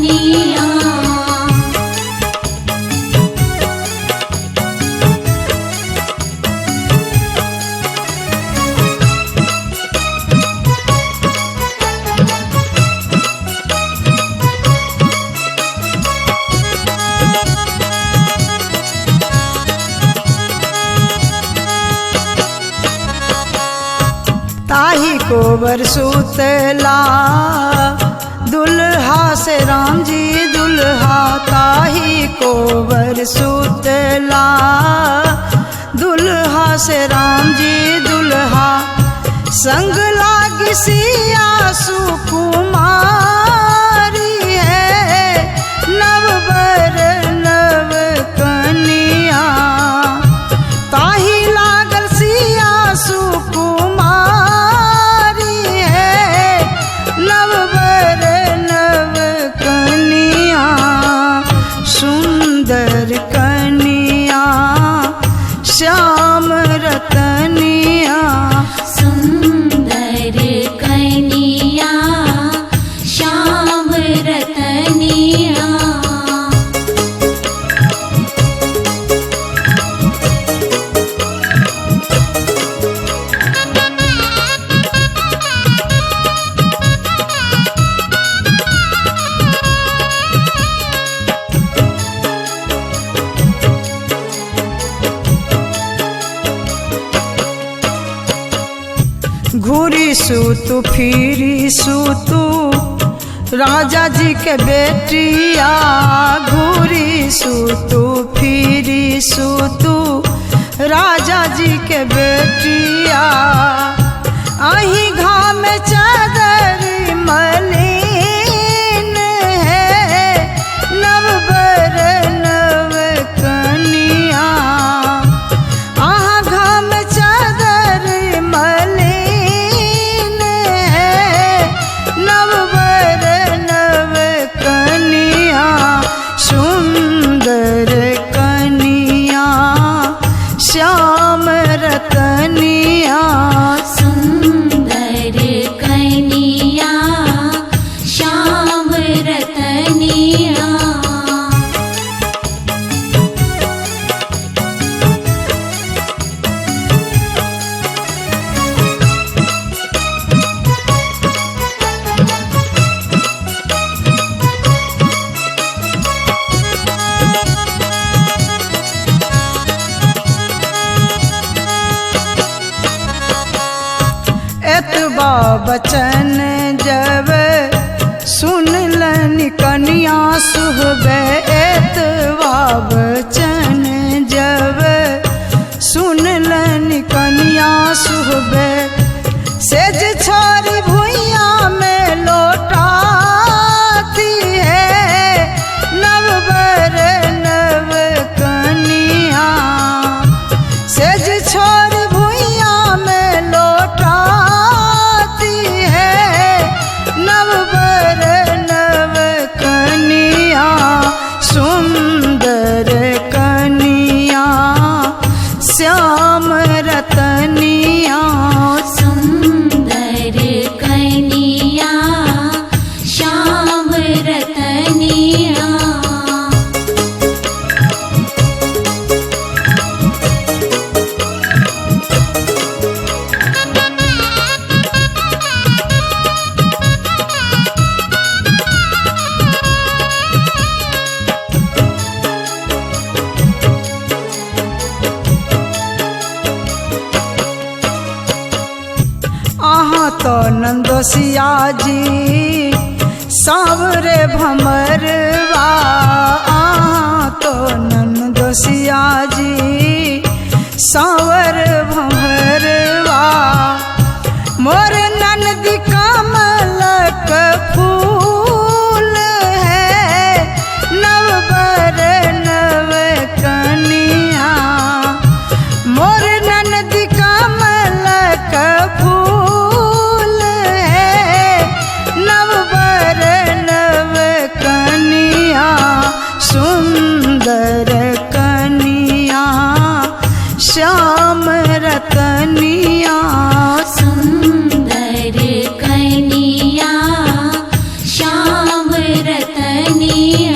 कनिया। ताही कोबर सुतला दुल्हा से राम जी दुल्हा। ताही कोबर सुतला दुल्हा से राम जी दुल्हा। संग लागी सिया सुकुमारी है नव बर नव कनिया। ताही लागल सिया सुकुमारी है नव बर नव कनिया। सुंदर कनिया श्याम रतनिया। सुंदर कनिया श्याम रतनिया। घूरी सूतु फिरी सूतु राजा जी के बेटिया। घूरी सूतु फिरी सूतु राजा जी के बेटिया। अही घाम चादर मलिन है नव बर नव कनिया। आहा घाम चादर मलिन है नव बर नव कनिया। सुंदर कनिया श्याम रतनिया। सुंदर कनिया श्याम रतनिया। एतबा बचन जब सुनलन कनिया सुहबे। एतबा बचन जब सुनलन कनिया सुहबे। सेज छोरी भुइया में लौटाती है नव बर नव कनिया। सेज छोरी भुइया में लौटाती है नव बर नव कनिया। सुंदर कनिया श्याम रतनिया। सुंदर कनिया श्याम रतनिया। आहा तो नंदोसिया जी सावरे भमरवा। आहा तो नंदोसिया जी सावर भमरवा। मोर नंदी कमल का फूल है नव बर नव कनिया। मोर नंदी कमल का फूल है नव बर नव कनिया। रतनिया